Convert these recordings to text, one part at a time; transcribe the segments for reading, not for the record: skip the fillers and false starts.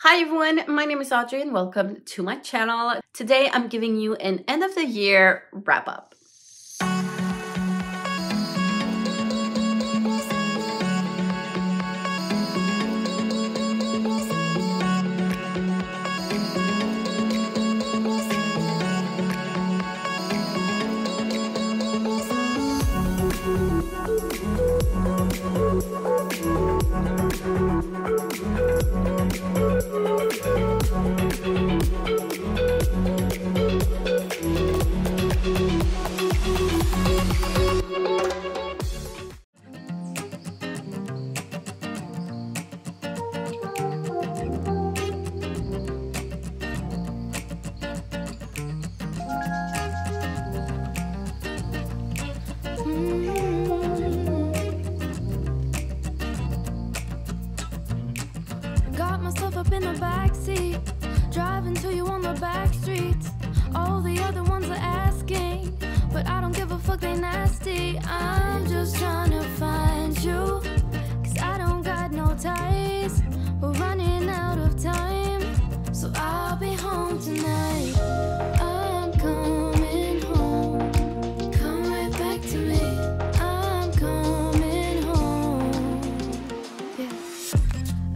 Hi everyone, my name is Audrey and welcome to my channel. Today I'm giving you an end of the year wrap up. Got myself up in the backseat, driving to you on the back streets. All the other ones are asking, but I don't give a fuck, they nasty. I'm just trying to find you, cause I don't got no ties. We're running out of time, so I'll be home tonight. I'm coming home, come right back to me. I'm coming home, yeah.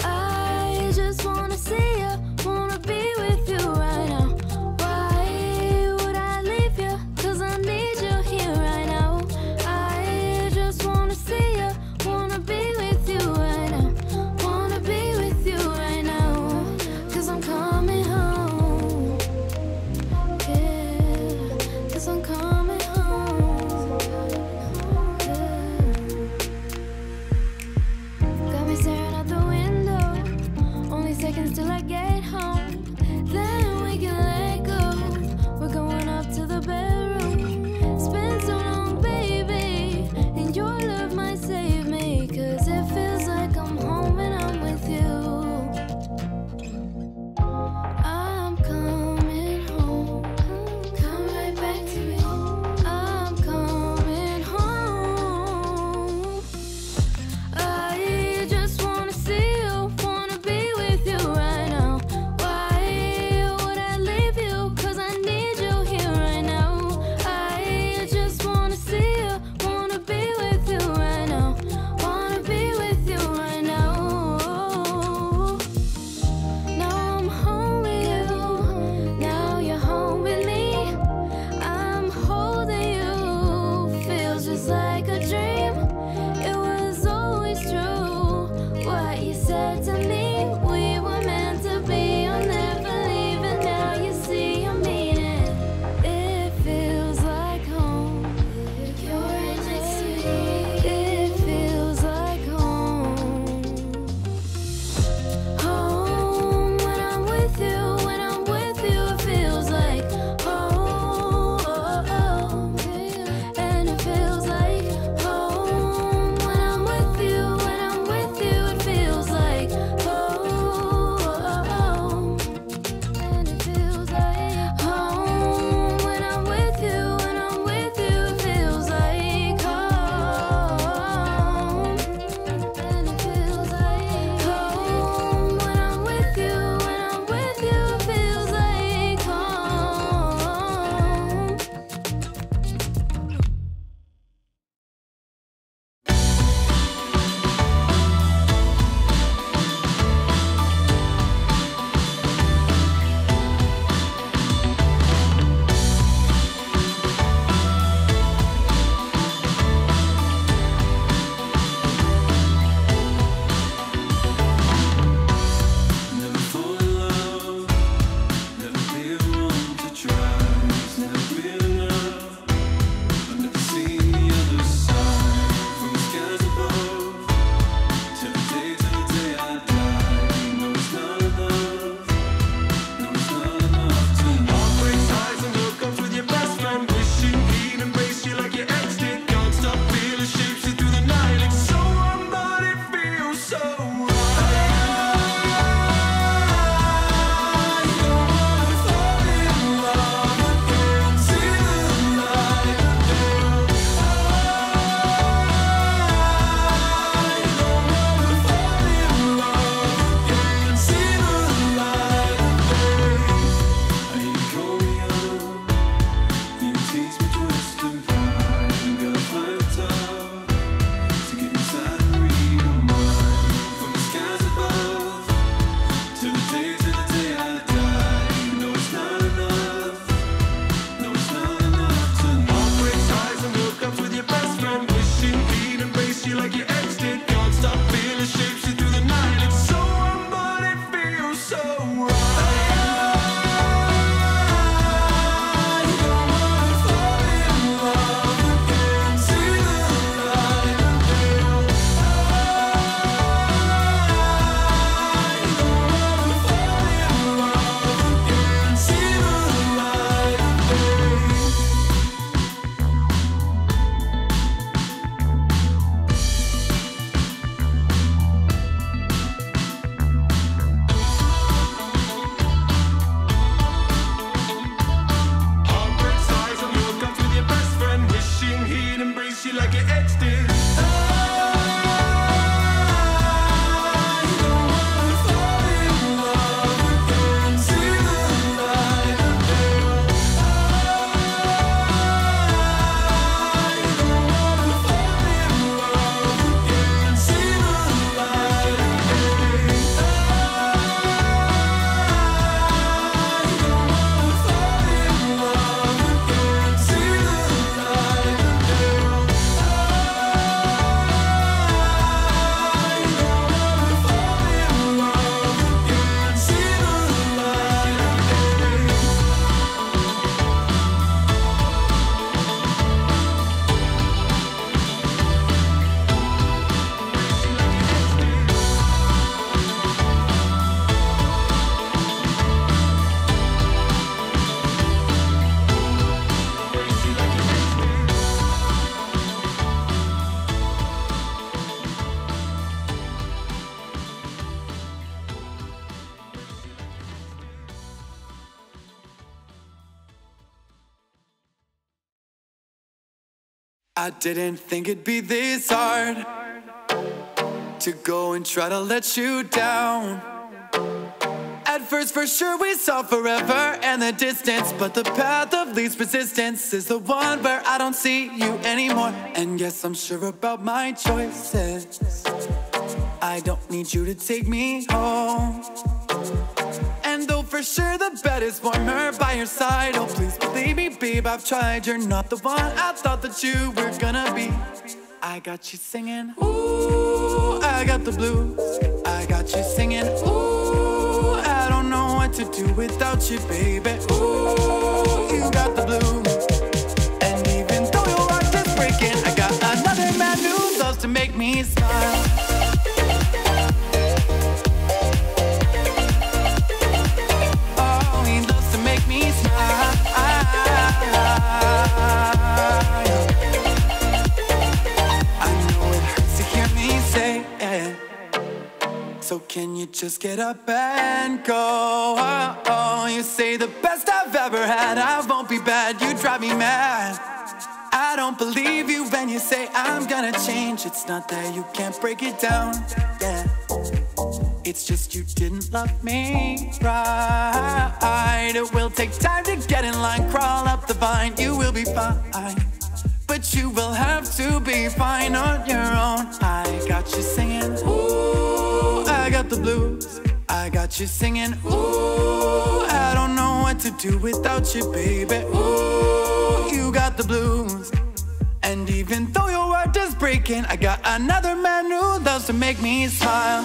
I just wanna see you, wanna be with you right now. Why would I leave you? Cause I need you here right now. I just wanna see you, wanna be with you right now. Wanna be with you right now. Cause I'm coming home, yeah. Cause I'm coming home, yeah. Got me staring out the window, only seconds till I get home. Then we can let go. We're going up to the bedroom. It's been so long, baby, and your love might save me. Cause it feels like I'm home when I'm with you. I'm coming home, come right back to me. I'm coming home. I just wanna see you, wanna be with you right now. Why I didn't think it'd be this hard to go and try to let you down. At first, for sure, we saw forever and the distance, but the path of least resistance is the one where I don't see you anymore. And yes, I'm sure about my choices. I don't need you to take me home. And though for sure the bed is warmer by your side, oh please believe me, babe, I've tried. You're not the one I thought that you were gonna be. I got you singing, ooh, I got the blues. I got you singing, ooh, I don't know what to do without you, baby. Ooh, you got the blues. And even though your heart is breaking, I got another man who loves to make me smile. Oh, he loves to make me smile. So can you just get up and go? Oh, you say the best I've ever had, I won't be bad, you drive me mad. I don't believe you when you say I'm gonna change. It's not that you can't break it down, yeah. It's just you didn't love me right. It will take time to get in line, crawl up the vine, you will be fine. But you will have to be fine on your own. I got you singing, ooh, I got the blues. I got you singing, ooh, I don't know what to do without you, baby. Ooh, you got the blues. And even though your heart is breaking, I got another man who loves to make me smile.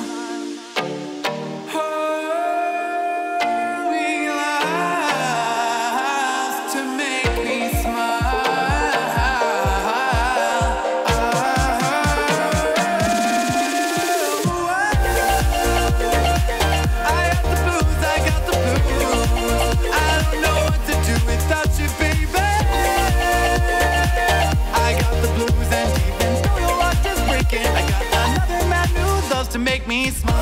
To make me smile.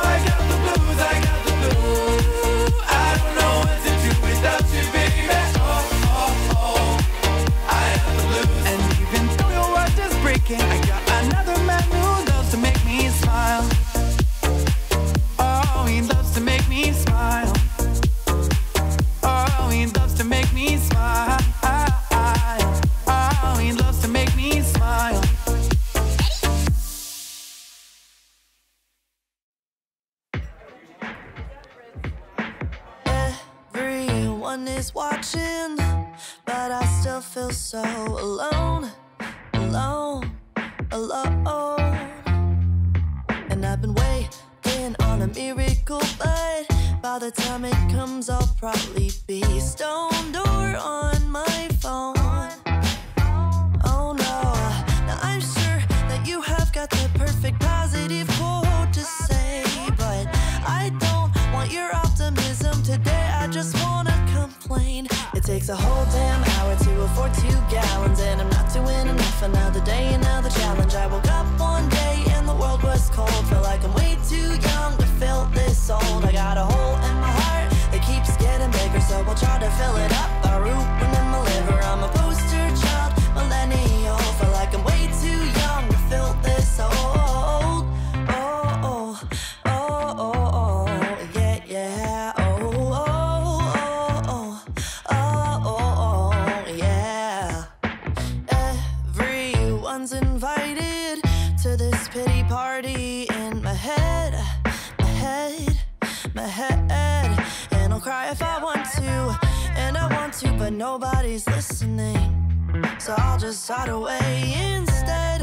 I got the blues, I got the blues. I don't know what to do without you, baby. Oh, oh, oh. I have the blues. And even though your heart is breaking, I got another man who loves to make me smile. Oh, he loves to make me smile. Oh, he loves to make me smile. Oh, he loves to make me smile. Everyone is watching, but I still feel so alone, alone, alone. And I've been waiting on a miracle, but by the time it comes, I'll probably be stoned or on my phone. Oh no, now I'm sure that you have got the perfect positive quote to say, but I don't want your optimism today. I just wanna complain. It takes a whole damn hour to afford 2 gallons, and I'm not doing enough. Another day, another challenge. I woke up one day and the world was cold. Feel like I'm way too young to feel this old. I got a hole in my heart that keeps getting bigger, so I'll try to fill it up by rooting in my liver. I'm a poster child, millennial. Feel like I'm way too young to feel this old. Invited to this pity party in my head, my head, my head. And I'll cry if I want to, and I want to, but nobody's listening. So I'll just hide away instead.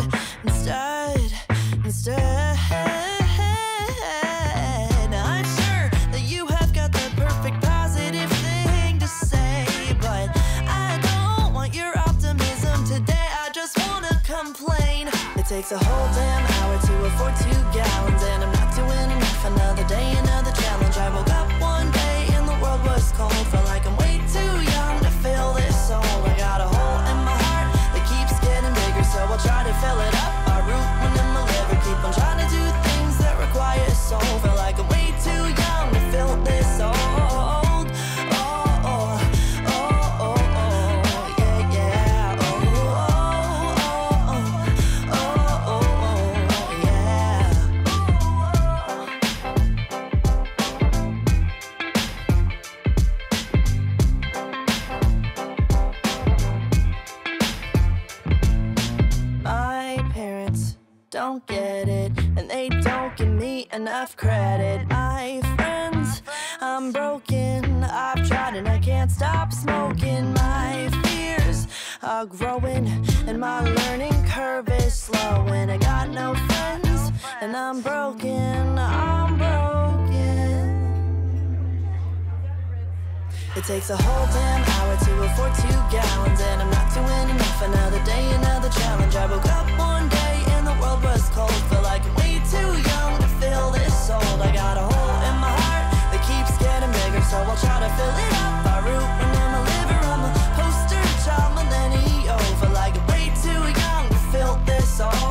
Now I'm sure that you have got the perfect positive thing to say, but I don't want your optimism today. I just wanna complain. It takes a whole damn hour to afford 2 gallons, and I'm not doing enough. Another day, another challenge. I woke up one day and the world was cold. Felt like I'm way too young to feel this old. I got a hole in my heart that keeps getting bigger, so I'll try to fill it up by rooting in my liver. Keep on trying to do things that require a soul. Feel like I'm way too young to feel this old. Oh, oh, oh, oh, oh, yeah, yeah, oh. enough credit. My friends, I'm broken. I've tried and I can't stop smoking. My fears are growing and my learning curve is slowing. I got no friends and I'm broken. I'm broken. It takes a whole damn hour to afford 2 gallons, and I'm not doing enough. Another day, another challenge. I woke up one day and the world was cold. Feel like I'm way too young to feel this old. I got a hole in my heart that keeps getting bigger, so I'll try to fill it up. I root when in my liver. I'm a poster child millennial. Feel like I'm way too young to feel this old.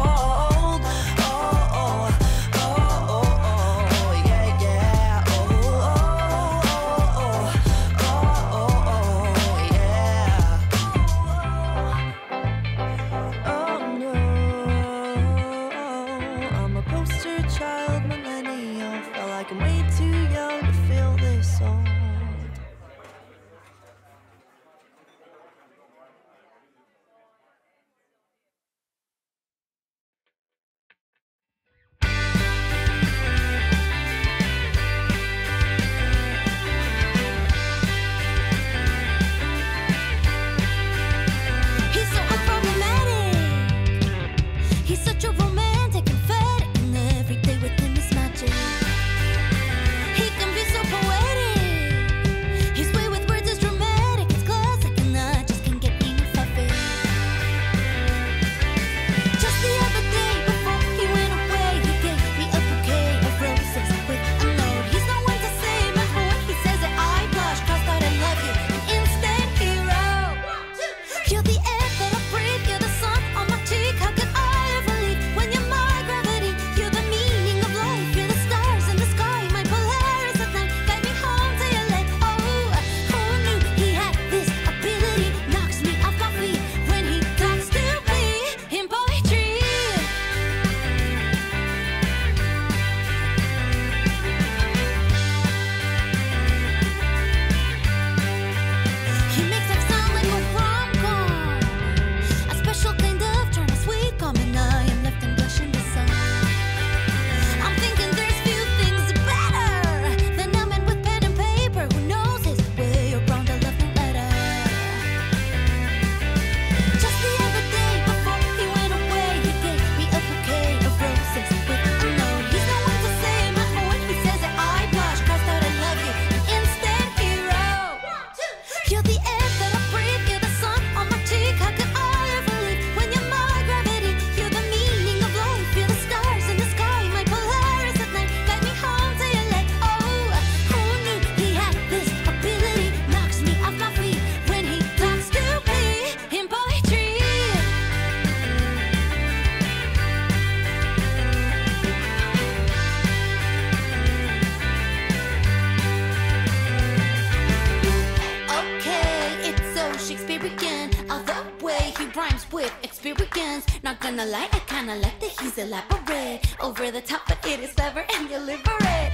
Not gonna lie, I kinda like that he's elaborate. Over the top, but it is clever and deliberate.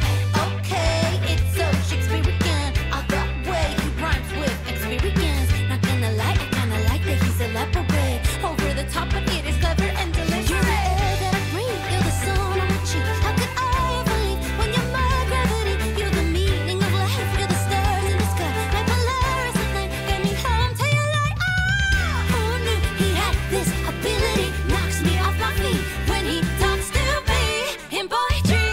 Okay, it's so Shakespearean. All the way he rhymes with experience. Not gonna lie, I kinda like that he's elaborate. Over the top, but it is clever and deliberate. You're the air that I breathe, you're the sun on my cheek. How could I ever leave when you're my gravity? You're the meaning of life, you're the stars in the sky. My Polaris at night, get me home till you light. Who knew he had this ability? Knocks me off my feet when he talks to me in poetry.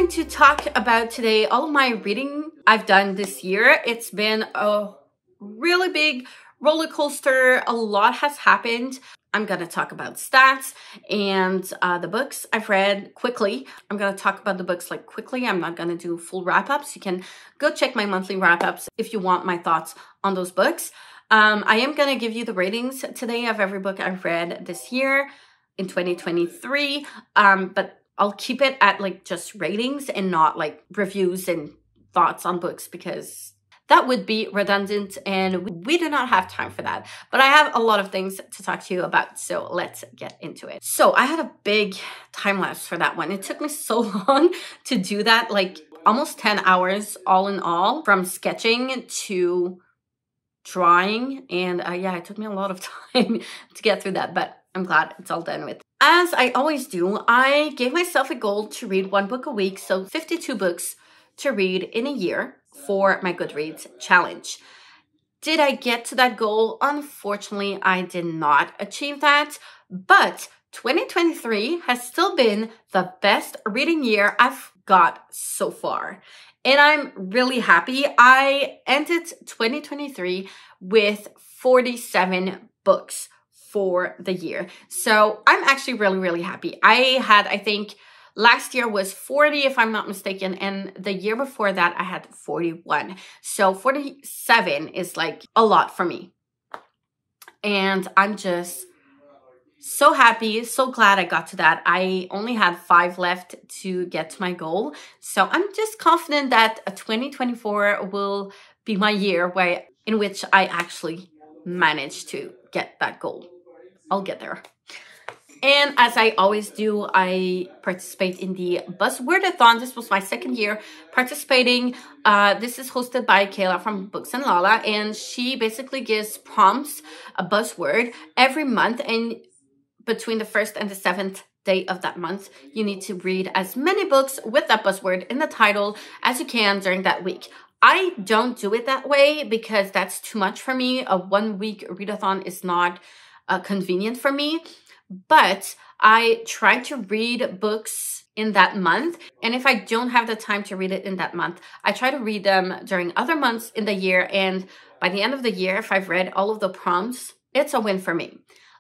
going to talk about today all of my reading I've done this year. It's been a really big roller coaster. A lot has happened. I'm going to talk about stats and the books I've read quickly. I'm going to talk about the books like quickly. I'm not going to do full wrap-ups. You can go check my monthly wrap-ups if you want my thoughts on those books. I am going to give you the ratings today of every book I've read this year in 2023. But I'll keep it at like just ratings and not like reviews and thoughts on books, because that would be redundant and we do not have time for that. But I have a lot of things to talk to you about, so let's get into it. So I had a big time lapse for that one. It took me so long to do that, like almost 10 hours all in all, from sketching to drawing. And yeah, it took me a lot of time to get through that, but I'm glad it's all done with. As I always do, I gave myself a goal to read one book a week, so 52 books to read in a year for my Goodreads challenge. Did I get to that goal? Unfortunately, I did not achieve that, but 2023 has still been the best reading year I've got so far. And I'm really happy. I ended 2023 with 47 books for the year. So I'm actually really happy. I think last year was 40, if I'm not mistaken, and the year before that I had 41. So 47 is like a lot for me. And I'm just so happy, so glad I got to that. I only had 5 left to get to my goal. So I'm just confident that 2024 will be my year in which I actually manage to get that goal. I'll get there. And as I always do, I participate in the Buzzwordathon. This was my second year participating. This is hosted by Kayla from Books and Lala, and she basically gives prompts, a buzzword, every month. And between the 1st and the 7th day of that month, you need to read as many books with that buzzword in the title as you can during that week. I don't do it that way because that's too much for me. A 1-week readathon is not convenient for me, but I try to read books in that month. And if I don't have the time to read it in that month, I try to read them during other months in the year. And by the end of the year, if I've read all of the prompts, it's a win for me.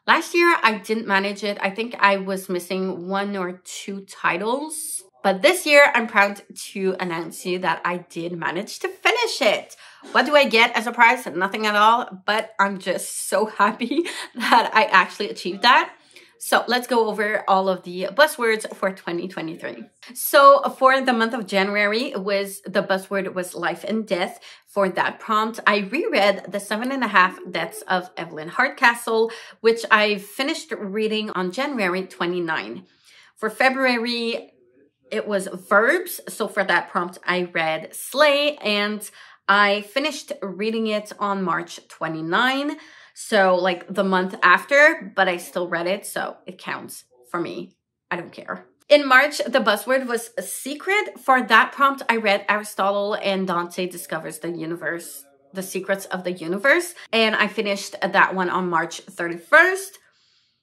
Last year, I didn't manage it. I think I was missing 1 or 2 titles. But this year, I'm proud to announce to you that I did manage to finish it. What do I get as a prize? Nothing at all, but I'm just so happy that I actually achieved that. So let's go over all of the buzzwords for 2023. So for the month of January, the buzzword was life and death. For that prompt, I reread The 7.5 Deaths of Evelyn Hardcastle, which I finished reading on January 29. For February, it was verbs. So for that prompt, I read Slay, and I finished reading it on March 29. So like the month after, but I still read it, so it counts for me. I don't care. In March, the buzzword was a secret. For that prompt, I read Aristotle and Dante Discovers the Universe, The Secrets of the Universe, and I finished that one on March 31st.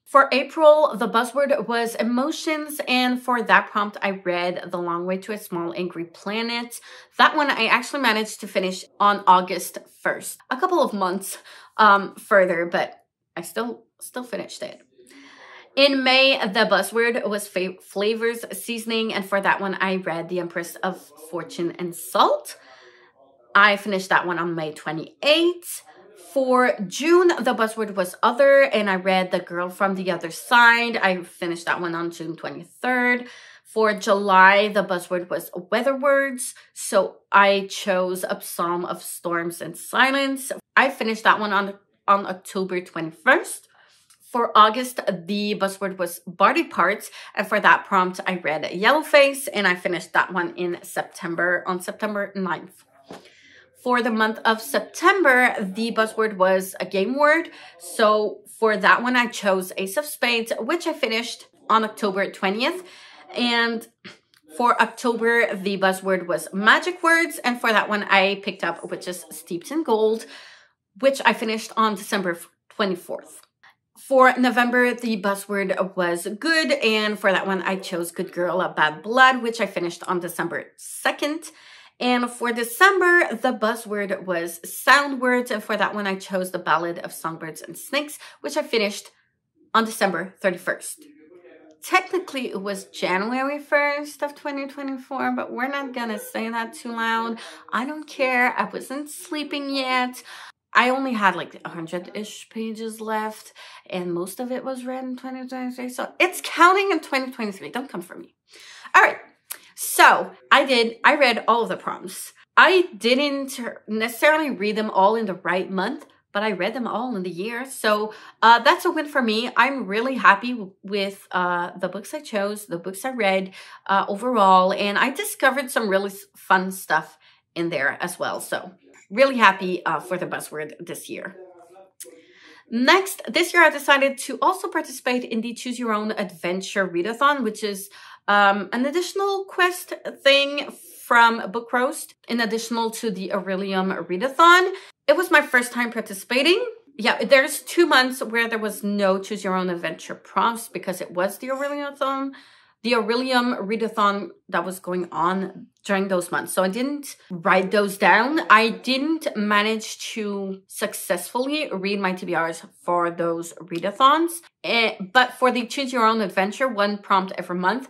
For April, the buzzword was emotions, and for that prompt, I read The Long Way to a Small Angry Planet. That one I actually managed to finish on August 1st. A couple of months further, but I still finished it. In May, the buzzword was flavors, seasoning, and for that one, I read The Empress of Fortune and Salt. I finished that one on May 28th. For June, the buzzword was other, and I read The Girl from the Other Side. I finished that one on June 23rd. For July, the buzzword was weather words, so I chose A Psalm of Storms and Silence. I finished that one on October 21st. For August, the buzzword was body parts, and for that prompt, I read Yellowface, and I finished that one on September 9th. For the month of September, the buzzword was a game word. So for that one, I chose Ace of Spades, which I finished on October 20th. And for October, the buzzword was magic words. And for that one, I picked up Witches Steeped in Gold, which I finished on December 24th. For November, the buzzword was good, and for that one, I chose Good Girl, Bad Blood, which I finished on December 2nd. And for December, the buzzword was sound words, and for that one, I chose The Ballad of Songbirds and Snakes, which I finished on December 31st. Technically, it was January 1st of 2024, but we're not gonna say that too loud. I don't care. I wasn't sleeping yet. I only had like 100-ish pages left, and most of it was read in 2023. So it's counting in 2023. Don't come for me. All right. So I read all of the prompts. I didn't necessarily read them all in the right month, but I read them all in the year. So that's a win for me. I'm really happy with the books I chose, the books I read overall, and I discovered some really fun stuff in there as well. So really happy for the buzzword this year. Next, this year I decided to also participate in the Choose Your Own Adventure Readathon, which is an additional quest thing from Book Roast, in addition to the Aurelium Readathon. It was my first time participating. Yeah, there's 2 months where there was no Choose Your Own Adventure prompts because it was the Aurelium Readathon that was going on during those months. So I didn't write those down. I didn't manage to successfully read my TBRs for those readathons. But for the Choose Your Own Adventure, 1 prompt every month,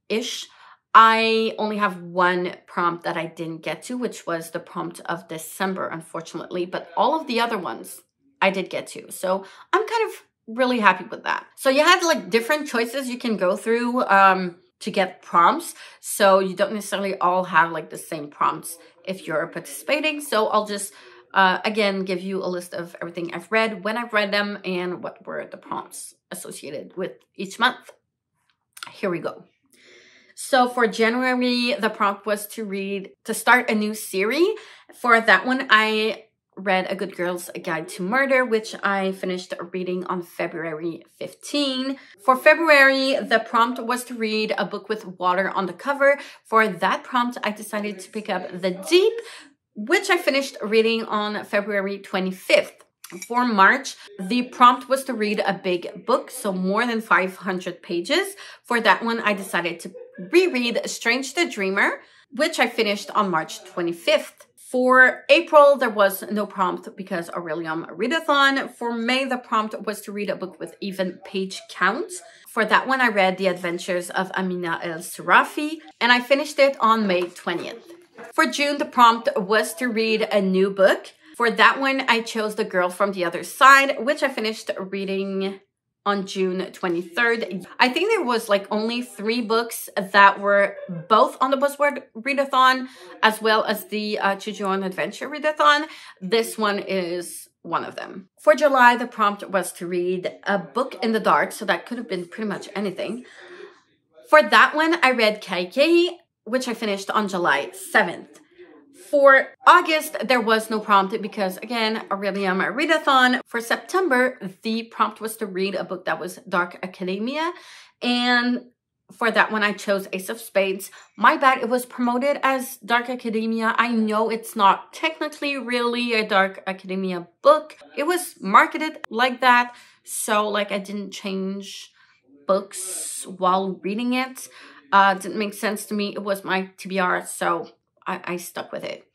ish, I only have 1 prompt that I didn't get to, which was the prompt of December, unfortunately. But all of the other ones I did get to. So I'm kind of really happy with that. So you have like different choices you can go through to get prompts. So you don't necessarily all have like the same prompts if you're participating. So I'll just, again, give you a list of everything I've read, when I've read them, and what were the prompts associated with each month. Here we go. So for January, the prompt was to start a new series. For that one, I read A Good Girl's Guide to Murder, which I finished reading on February 15. For February, the prompt was to read a book with water on the cover. For that prompt, I decided to pick up The Deep, which I finished reading on February 25th. For March, the prompt was to read a big book, so more than 500 pages. For that one, I decided to reread Strange the Dreamer, which I finished on March 25th. For April, there was no prompt because Aurelium Readathon. For May, the prompt was to read a book with even page count. For that one, I read The Adventures of Amina El-Sirafi, and I finished it on May 20th. For June, the prompt was to read a new book. For that one, I chose The Girl from the Other Side, which I finished reading on June 23rd. I think there was like only 3 books that were both on the buzzword readathon as well as the Choose Your Own Adventure readathon. This one is one of them. For July, the prompt was to read a book in the dark, so that could have been pretty much anything. For that one, I read Kaikei, which I finished on July 7th. For August, there was no prompt because, again, Aurelium Readathon. For September, the prompt was to read a book that was Dark Academia. And for that one, I chose Ace of Spades. My bad, it was promoted as Dark Academia. I know it's not technically really a Dark Academia book. It was marketed like that. So, like, I didn't change books while reading it. It didn't make sense to me. It was my TBR, so I stuck with it.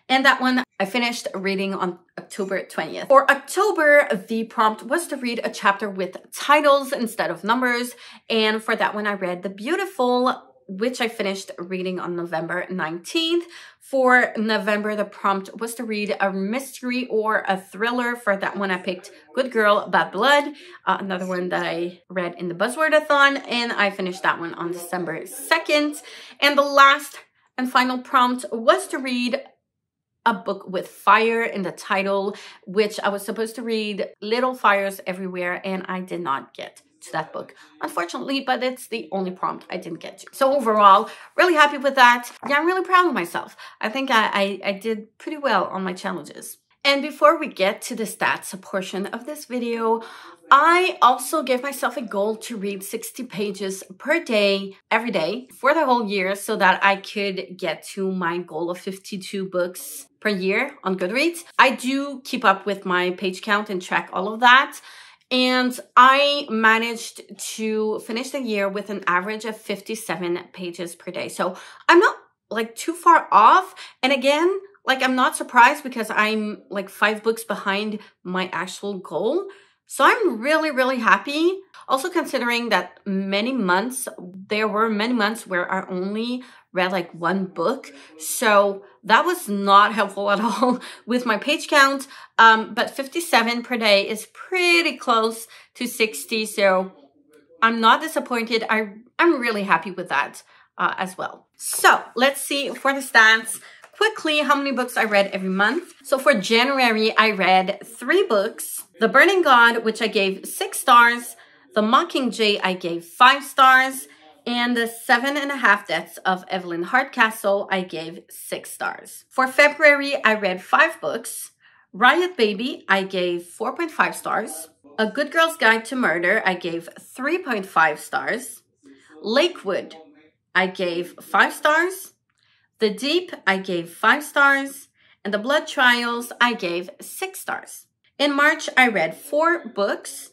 And that one I finished reading on October 20th. For October, the prompt was to read a chapter with titles instead of numbers. And for that one, I read The Beautiful, which I finished reading on November 19th. For November, the prompt was to read a mystery or a thriller. For that one, I picked Good Girl, Bad Blood, another one that I read in the Buzzwordathon, and I finished that one on December 2nd. And the last and final prompt was to read a book with fire in the title, which I was supposed to read Little Fires Everywhere, and I did not get to that book, unfortunately, but it's the only prompt I didn't get to. So overall, really happy with that. Yeah, I'm really proud of myself. I think I did pretty well on my challenges. And before we get to the stats portion of this video, I also gave myself a goal to read 60 pages per day, every day, for the whole year so that I could get to my goal of 52 books per year on Goodreads. I do keep up with my page count and track all of that. And I managed to finish the year with an average of 57 pages per day. So I'm not like too far off. And again, like I'm not surprised because I'm like 5 books behind my actual goal. So I'm really, really happy. Also considering that there were many months where I only read like 1 book. So that was not helpful at all with my page count. But 57 per day is pretty close to 60. So I'm not disappointed. I'm really happy with that as well. So let's see for the stats. Quickly, how many books I read every month. So for January, I read 3 books. The Burning God, which I gave 6 stars. The Mockingjay, I gave 5 stars. And the 7.5 Deaths of Evelyn Hardcastle, I gave 6 stars. For February, I read 5 books. Riot Baby, I gave 4.5 stars. A Good Girl's Guide to Murder, I gave 3.5 stars. Lakewood, I gave 5 stars. The Deep, I gave 5 stars. And The Blood Trials, I gave 6 stars. In March, I read 4 books.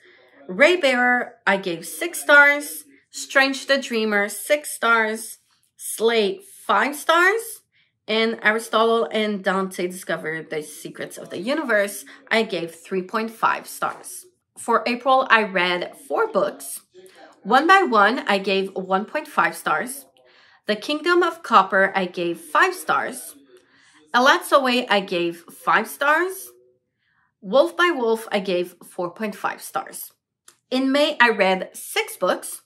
Raybearer, I gave 6 stars. Strange the Dreamer, 6 stars. Slay, 5 stars. And Aristotle and Dante Discover the Secrets of the Universe, I gave 3.5 stars. For April, I read 4 books. One by One, I gave 1.5 stars. The Kingdom of Copper, I gave 5 stars. Elatsoe, I gave 5 stars. Wolf by Wolf, I gave 4.5 stars. In May, I read 6 books.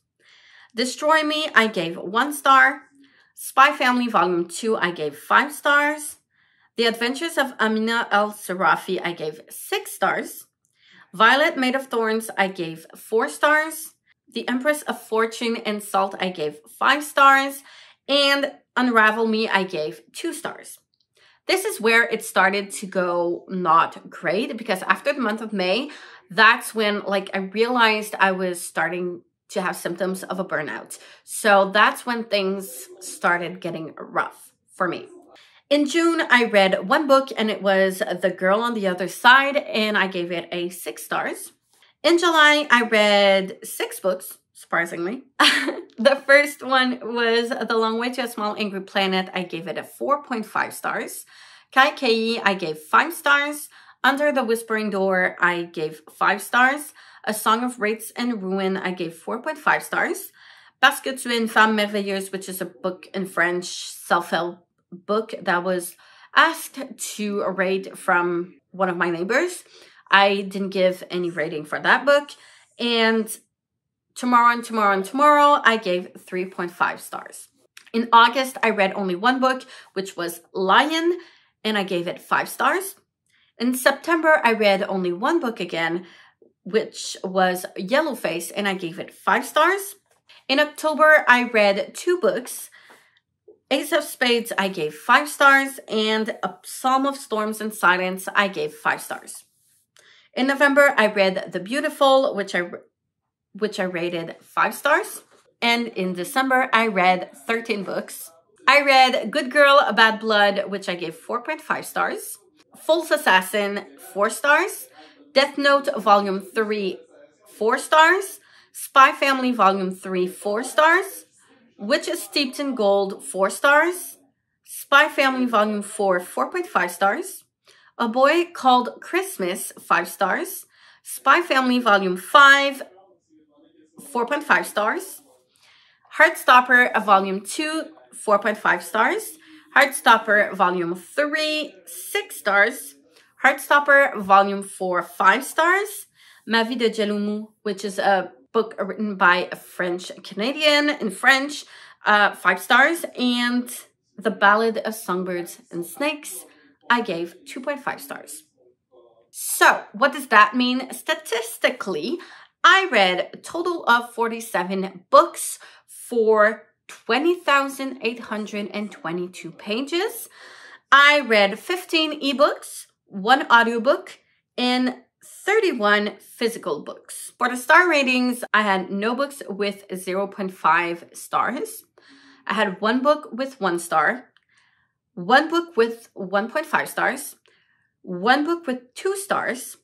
Destroy Me, I gave 1 star. Spy Family Volume 2, I gave 5 stars. The Adventures of Amina El-Sarafi, I gave 6 stars. Violet Made of Thorns, I gave 4 stars. The Empress of Fortune and Salt, I gave 5 stars. And Unravel Me, I gave 2 stars. This is where it started to go not great because after the month of May, that's when like I realized I was starting to have symptoms of a burnout. So that's when things started getting rough for me. In June, I read 1 book and it was The Girl on the Other Side and I gave it a 6 stars. In July, I read 6 books, surprisingly. The first one was The Long Way to a Small Angry Planet. I gave it a 4.5 stars. Kai Kei, I gave 5 stars. Under the Whispering Door, I gave 5 stars. A Song of Wraiths and Ruin, I gave 4.5 stars. Parce que tu es une femme merveilleuse, which is a book in French, self-help book that was asked to rate from one of my neighbors. I didn't give any rating for that book. And Tomorrow, I gave 3.5 stars. In August, I read only 1 book, which was Lion, and I gave it 5 stars. In September, I read only 1 book again, which was Yellowface, and I gave it 5 stars. In October, I read 2 books. Ace of Spades, I gave 5 stars, and A Psalm of Storms and Silence, I gave 5 stars. In November, I read The Beautiful, which I rated 5 stars. And in December, I read 13 books. I read Good Girl, Bad Blood, which I gave 4.5 stars. False Assassin, 4 stars. Death Note Volume 3, 4 stars. Spy Family Volume 3, 4 stars. Witch is Steeped in Gold, 4 stars. Spy Family Volume 4, 4.5 stars. A Boy Called Christmas, 5 stars. Spy Family Volume 5, 4.5 stars. Heartstopper Volume 2, 4.5 stars. Heartstopper Volume 3, 6 stars. Heartstopper Volume 4, 5 stars. Ma Vie de Djeloumou, which is a book written by a French Canadian in French, 5 stars. And The Ballad of Songbirds and Snakes, I gave 2.5 stars. So what does that mean? Statistically, I read a total of 47 books for 20,822 pages. I read 15 ebooks, 1 audiobook, and 31 physical books. For the star ratings, I had no books with 0.5 stars. I had 1 book with 1 star, 1 book with 1.5 stars, 1 book with 2 stars,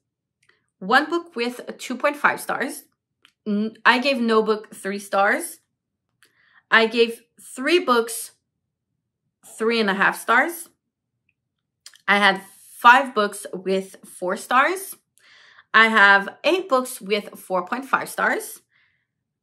one book with 2.5 stars. I gave no book 3 stars. I gave 3 books 3.5 stars. I had 5 books with 4 stars. I have 8 books with 4.5 stars.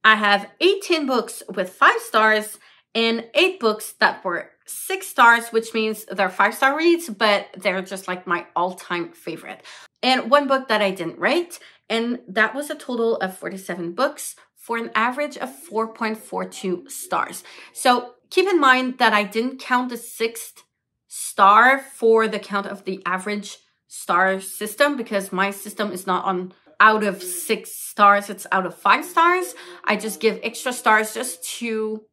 I have 18 books with 5 stars and 8 books that were 6 stars, which means they're 5-star reads, but they're just like my all-time favorite. And 1 book that I didn't rate, and that was a total of 47 books for an average of 4.42 stars. So keep in mind that I didn't count the 6th star for the count of the average star system, because my system is not on out of 6 stars, it's out of 5 stars. I just give extra stars just to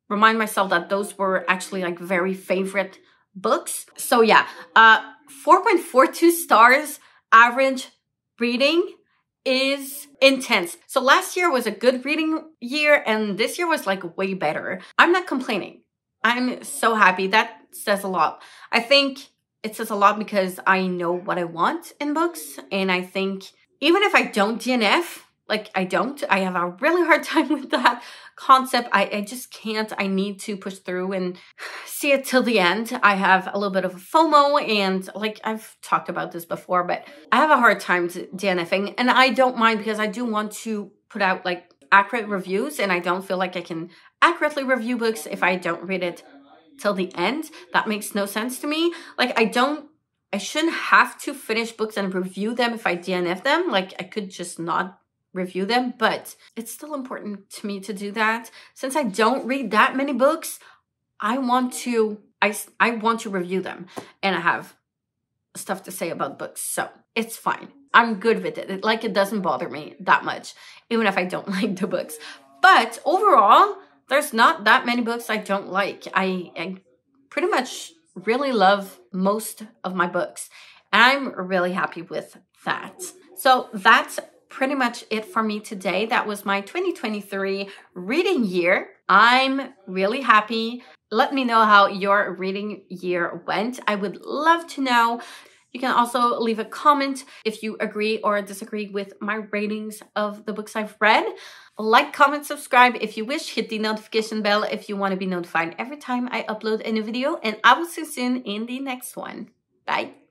remind myself that those were actually like very favorite books. So yeah, 4.42 stars average reading is intense. So last year was a good reading year and this year was like way better. I'm not complaining. I'm so happy. That says a lot. I think it says a lot because I know what I want in books, and I think even if I don't DNF, like I have a really hard time with that concept. I just can't. I need to push through and see it till the end. I have a little bit of a FOMO, and like I've talked about this before, but I have a hard time DNFing, and I don't mind because I do want to put out like accurate reviews, and I don't feel like I can accurately review books if I don't read it till the end. That makes no sense to me. Like I shouldn't have to finish books and review them if I DNF them. Like I could just not review them, but it's still important to me to do that. Since I don't read that many books, I want to review them, and I have stuff to say about books, so it's fine. I'm good with it. It doesn't bother me that much, even if I don't like the books. But overall, there's not that many books I don't like. I pretty much really love most of my books, and I'm really happy with that. So that's pretty much it for me today. That was my 2023 reading year. I'm really happy. Let me know how your reading year went. I would love to know. You can also leave a comment if you agree or disagree with my ratings of the books I've read. Like, comment, subscribe if you wish. Hit the notification bell if you want to be notified every time I upload a new video. And I will see you soon in the next one. Bye.